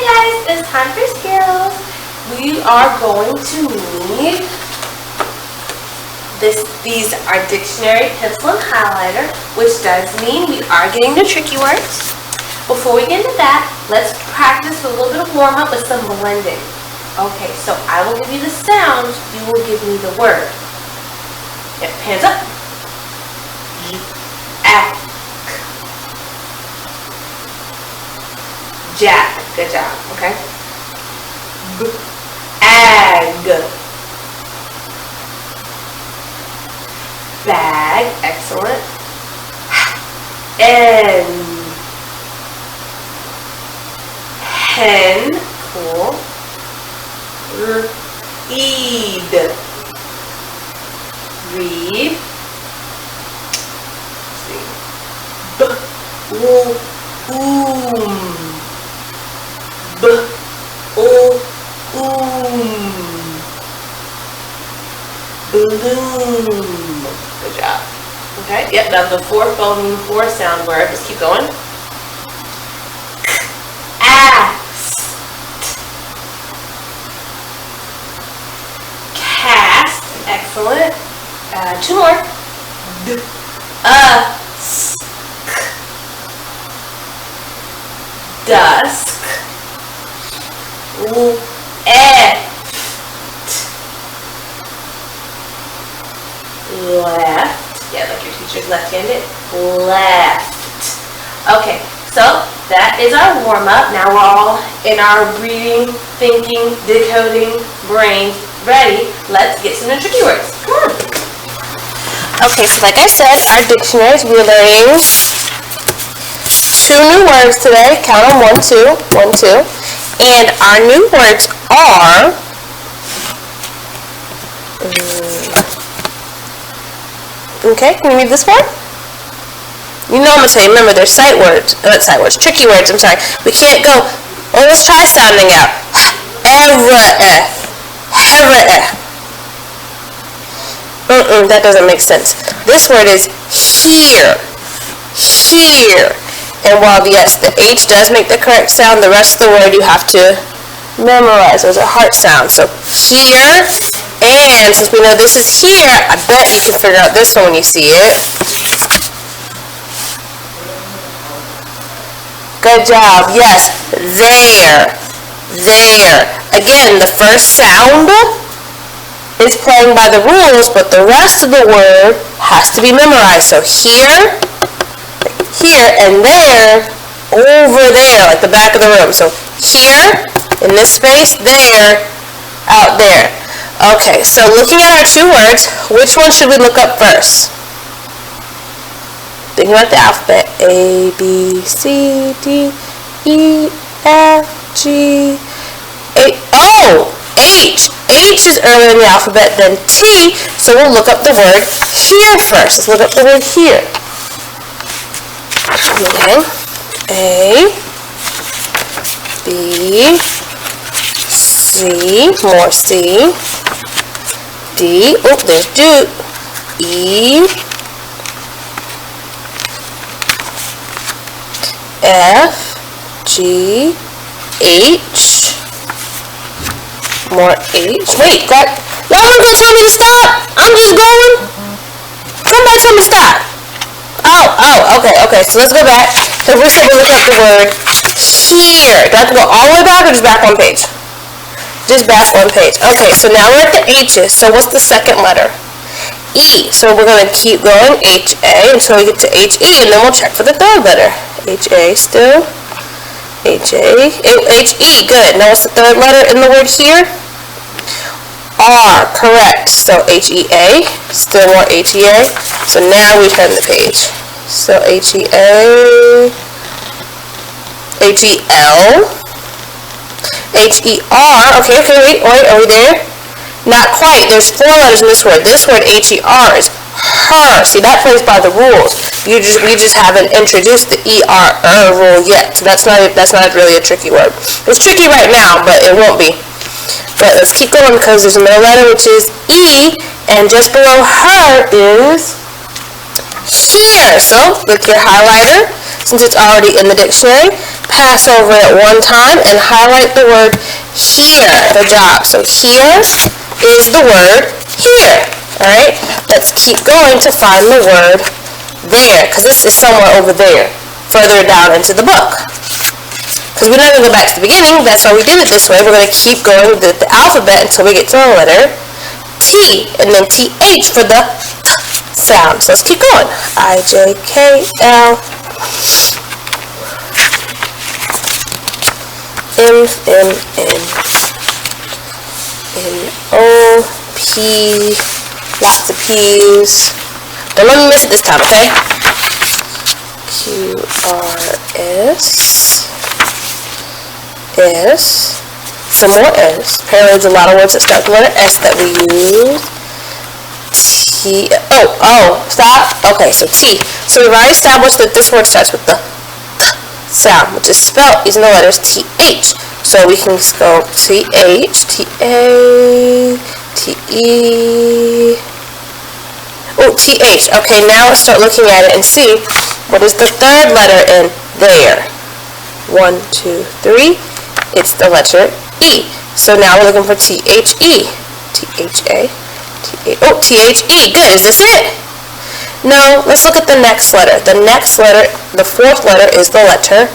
guys, it's time for skills. We are going to need these are dictionary, pencil, and highlighter, which does mean we are getting the tricky words. Before we get into that, let's practice with a little bit of warm-up with some blending. Okay, so I will give you the sounds, you will give me the word. Yep, hands up. Jack. Jack. Good job, okay? Ag. Bag. Excellent. Hen. Cool. Read. Read. Bloom. Good job. Okay, yep, that's the fourth phone, fourth sound word. Just keep going. Asked. Cast. Excellent. Two more. Dusk. Left. Yeah, like your teacher's left-handed. Left. Okay, so that is our warm-up. Now we're all in our breathing, thinking, decoding brains ready. Let's get some tricky words. Come on. Okay, so like I said, our dictionaries, we're learning 2 new words today. Count them, 1, 2, 1, 2. And our new words are okay, can you read this one? You know I'm going to say, remember, they're sight words. Not sight words, tricky words, I'm sorry. We can't go, oh, let's try sounding out. That doesn't make sense. This word is here. Here. And while, yes, the H does make the correct sound, the rest of the word you have to memorize. Those are heart sounds. So here, and since we know this is here, I bet you can figure out this one when you see it. Good job. Yes, there. There. Again, the first sound is playing by the rules, but the rest of the word has to be memorized. So here, here, and there, over there, like the back of the room. So here, in this space, there, out there. Okay, so looking at our 2 words, which one should we look up first? Thinking about the alphabet. A, B, C, D, E, F, G, H. Oh! H. H is earlier in the alphabet than T, so we'll look up the word here first. Let's look up the word here. Okay. A, B, C, more C, D, oh, there's do, E, F, G, H, more H. Wait, God, y'all want to tell me to stop? I'm just going. Somebody tell me to stop. Oh, okay, so let's go back. So we said we look up the word here. Do I have to go all the way back or just back one page? Just back one page. Okay, so now we're at the H's. So what's the second letter? E. So we're going to keep going, H-A, until we get to H-E, and then we'll check for the third letter. H-A still. H-A. H-E, good. Now what's the third letter in the word here? R, correct. So H-E-A, still more H-E-A. So now we turn the page. So H-E-A, H-E-L, H-E-R, okay, wait, are we there? Not quite, there's 4 letters in this word. This word, H-E-R, is her. See, that plays by the rules. We just haven't introduced the E-R-er rule yet. So that's not really a tricky word. It's tricky right now, but it won't be. But let's keep going because there's another letter which is E, and just below her is here. So look your highlighter, since it's already in the dictionary. pass over it one time and highlight the word here, the job. So here is the word here. Alright, let's keep going to find the word there, because this is somewhere over there, further down into the book. Because we're not going to go back to the beginning, that's why we did it this way. We're going to keep going with the alphabet until we get to the letter T, and then TH for the T sound. So let's keep going. I-J-K-L M-M-N-N-O-P, lots of P's. Don't let me miss it this time, okay? Q-R-S, S, some more S. Apparently there's a lot of words that start with the letter S that we use. T, stop. Okay, so T. So we've already established that this word starts with the T sound, which is spelled using the letters TH. So we can go TH, T-A, T-E, TH. Okay, now let's start looking at it and see what is the third letter in there. 1, 2, 3. It's the letter E. So now we're looking for T-H-E. T-H-A. T-H-E. Good. Is this it? No. Let's look at the next letter. The next letter, the fourth letter, is the letter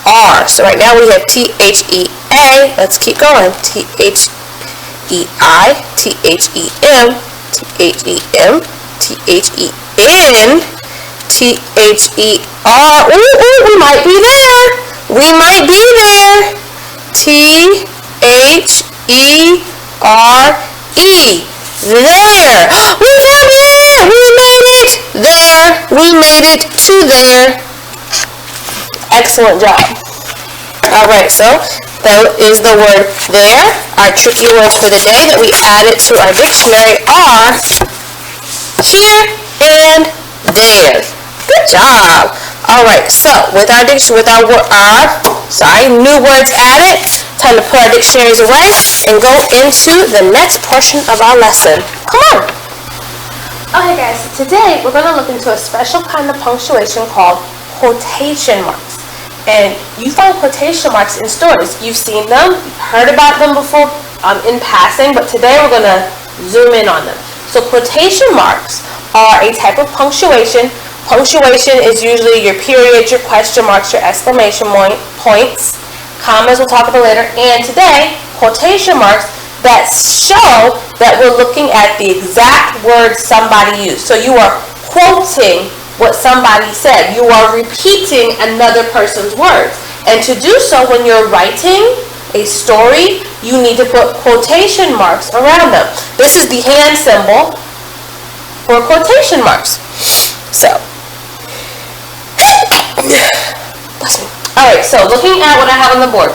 R. So right now we have T-H-E-A. Let's keep going. T-H-E-I. T-H-E-M. T-H-E-M. T-H-E-N. T-H-E-R. Ooh, we might be there. We might be there. T-H-E-R-E. There. We found it. We made it there. We made it to there. Excellent job. Alright, so that is the word there. Our tricky words for the day that we added to our dictionary are here and there. Good job. Alright, so with our new words added, time to put our dictionaries away and go into the next portion of our lesson. Come on. Okay guys, today we're going to look into a special kind of punctuation called quotation marks. And you find quotation marks in stories. You've seen them, you've heard about them before in passing, but today we're going to zoom in on them. So quotation marks are a type of punctuation. Punctuation is usually your periods, your question marks, your exclamation points. Commas we'll talk about later. And today, quotation marks that show that we're looking at the exact words somebody used. So you are quoting what somebody said. You are repeating another person's words. And to do so, when you're writing a story, you need to put quotation marks around them. This is the hand symbol for quotation marks. So, alright, so looking at what I have on the board.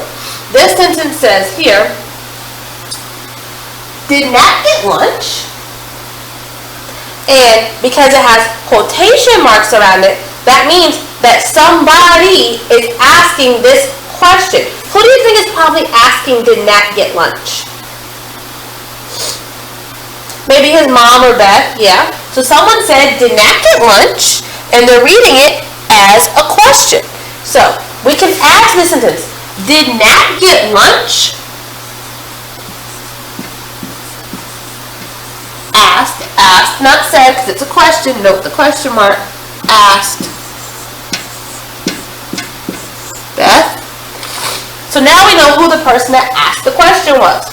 This sentence says here, did Nat get lunch? And because it has quotation marks around it, that means that somebody is asking this question. Who do you think is probably asking, did Nat get lunch? Maybe his mom or Beth, yeah. So someone said, did Nat get lunch? And they're reading it as a question. So we can ask this sentence, did Nat get lunch? Asked, not said, because it's a question. Note the question mark. Asked. Beth. So now we know who the person that asked the question was.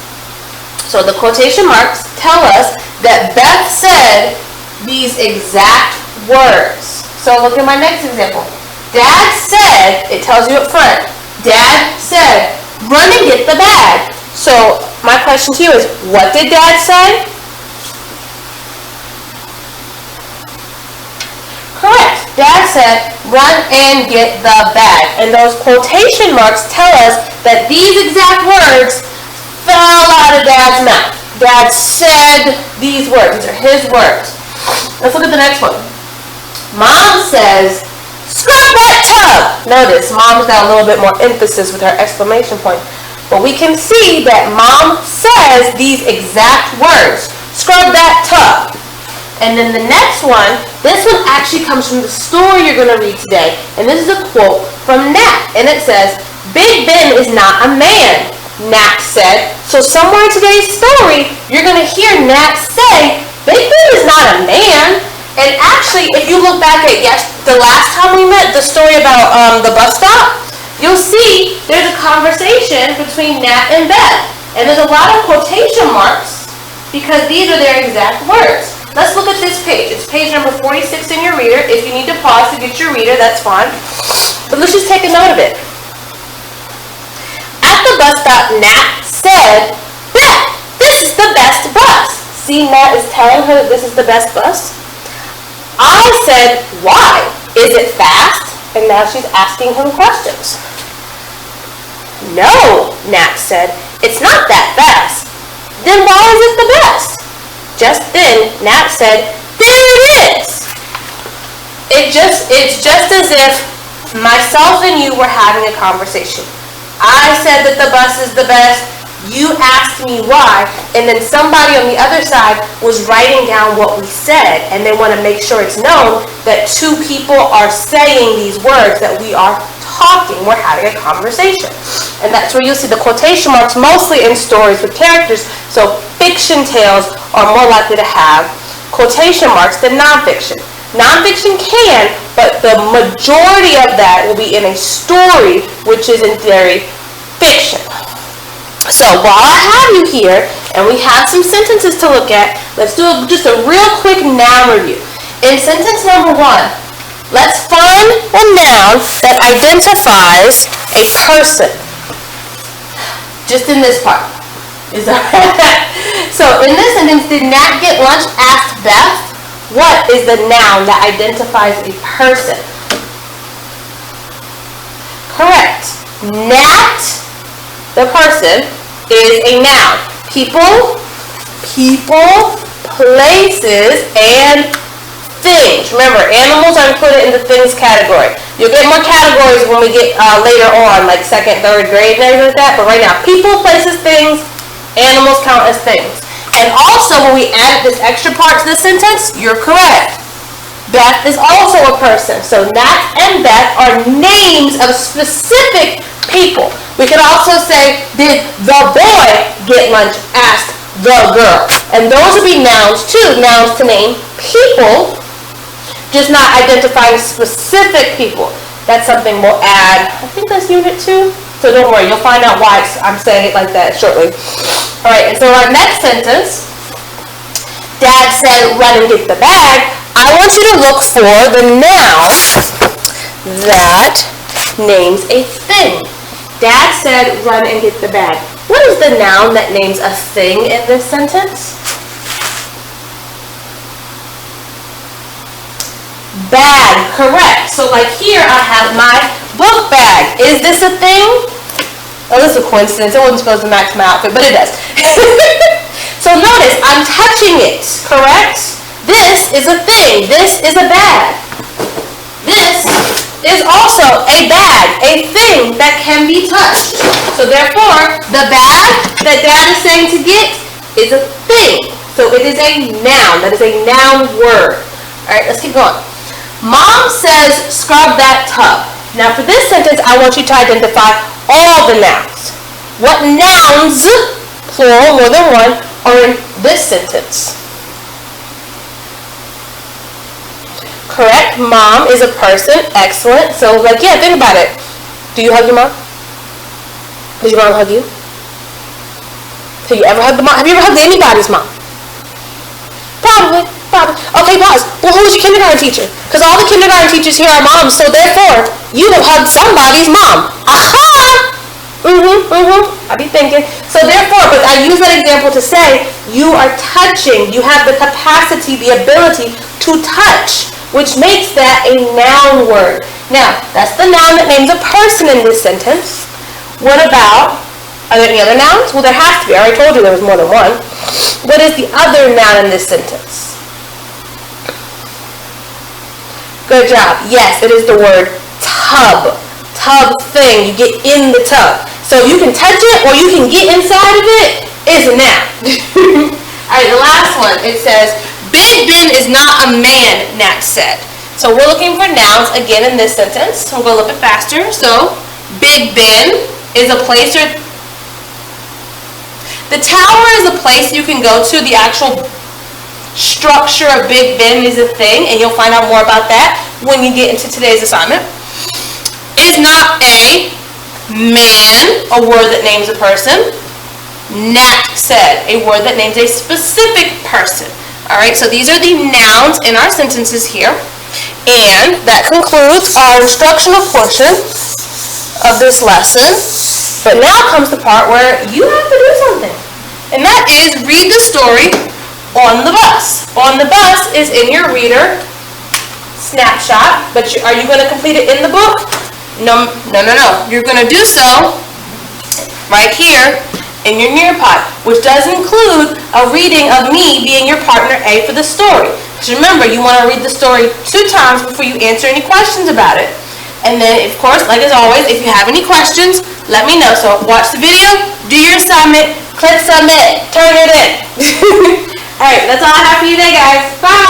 So the quotation marks tell us that Beth said these exact words. So look at my next example. Dad said, it tells you up front, Dad said, run and get the bag. So my question to you is, what did Dad say? Correct. Dad said, run and get the bag. And those quotation marks tell us that these exact words fell out of Dad's mouth. Dad said these words. These are his words. Let's look at the next one. Mom says, scrub that tub. Notice, Mom's got a little bit more emphasis with her exclamation point. But we can see that Mom says these exact words. Scrub that tub. And then the next one, this one actually comes from the story you're going to read today. And this is a quote from Nat, and it says, Big Ben is not a man, Nat said. So somewhere in today's story, you're going to hear Nat say, Big Ben is not a man. And actually, if you look back at the last time we met, the story about the bus stop, you'll see there's a conversation between Nat and Beth. And there's a lot of quotation marks because these are their exact words. Let's look at this page. It's page number 46 in your reader. If you need to pause to get your reader, that's fine. But let's just take a note of it. At the bus stop, Nat said, Beth, this is the best bus. See, Nat is telling her that this is the best bus. I said, why? Is it fast? And now she's asking him questions. No, Nat said, it's not that fast. Then why is it the best? Just then, Nat said, there it is. It's just as if myself and you were having a conversation. I said that the bus is the best. You asked me why, and then somebody on the other side was writing down what we said, and they want to make sure it's known that two people are saying these words, that we are talking, we're having a conversation. And that's where you'll see the quotation marks mostly in stories with characters, so fiction tales are more likely to have quotation marks than nonfiction. Nonfiction can, but the majority of that will be in a story, which is in theory fiction. So while I have you here, and we have some sentences to look at, let's do just a real quick noun review. In sentence number 1, let's find a noun that identifies a person. Just in this part. So in this sentence, did Nat get lunch? Asked Beth. What is the noun that identifies a person? Correct. Nat, the person, is a noun. People, places, and things. Remember, animals are included in the things category. You'll get more categories when we get later on, like 2nd, 3rd grade and everything like that. But right now, people, places, things, animals count as things. And also, when we added this extra part to the sentence, you're correct. Beth is also a person. So Nat and Beth are names of specific people. We could also say, did the boy get lunch? Asked the girl. And those would be nouns too. Nouns to name people, just not identifying specific people. That's something we'll add. I think that's unit 2. So don't worry, you'll find out why I'm saying it like that shortly. All right, and so our next sentence, Dad said, run and get the bag. I want you to look for the noun that names a thing. Dad said, run and get the bag. What is the noun that names a thing in this sentence? Bag, correct. So like here, I have my book bag. Is this a thing? Oh, this is a coincidence. It wasn't supposed to match my outfit, but it does. So notice, I'm touching it, correct? This is a thing. This is a bag. This is also a bag, a thing that can be touched. So therefore, the bag that Dad is saying to get is a thing. So it is a noun. That is a noun word. All right, let's keep going. Mom says, scrub that tub. Now for this sentence, I want you to identify all the nouns. What nouns, plural, more than one, are in this sentence? Correct. Mom is a person. Excellent. So, like, yeah, think about it. Do you hug your mom? Does your mom hug you? Have you ever hugged the mom? Have you ever hugged anybody's mom? Probably. Okay, pause. Well, who's your kindergarten teacher? Because all the kindergarten teachers here are moms, so therefore, you have hugged somebody's mom. Aha! I be thinking. So therefore, but I use that example to say, you are touching. You have the capacity, the ability to touch, which makes that a noun word. Now, that's the noun that names a person in this sentence. What about, are there any other nouns? Well, there has to be. I already told you there was more than one. What is the other noun in this sentence? Good job. Yes, it is the word tub. Tub thing. You get in the tub. So you can touch it or you can get inside of it. It's a noun. All right, the last one. It says, Big Ben is not a man, Nat said. So we're looking for nouns again in this sentence. We'll go a little bit faster. So Big Ben is a place or the tower is a place you can go to. The actual structure of Big Ben is a thing, and you'll find out more about that when you get into today's assignment. Is not a man, a word that names a person. Nat said, a word that names a specific person. Alright, so these are the nouns in our sentences here. And that concludes our instructional portion of this lesson. But now comes the part where you have to do something. And that is read the story on the bus. On the bus is in your reader snapshot, but are you going to complete it in the book? No. You're going to do so right here in your Nearpod, which does include a reading of me being your partner A for the story. Because remember, you want to read the story 2 times before you answer any questions about it. And then, of course, like as always, if you have any questions, let me know. So watch the video, do your assignment, click submit, turn it in. Alright, that's all I have for you today, guys. Bye!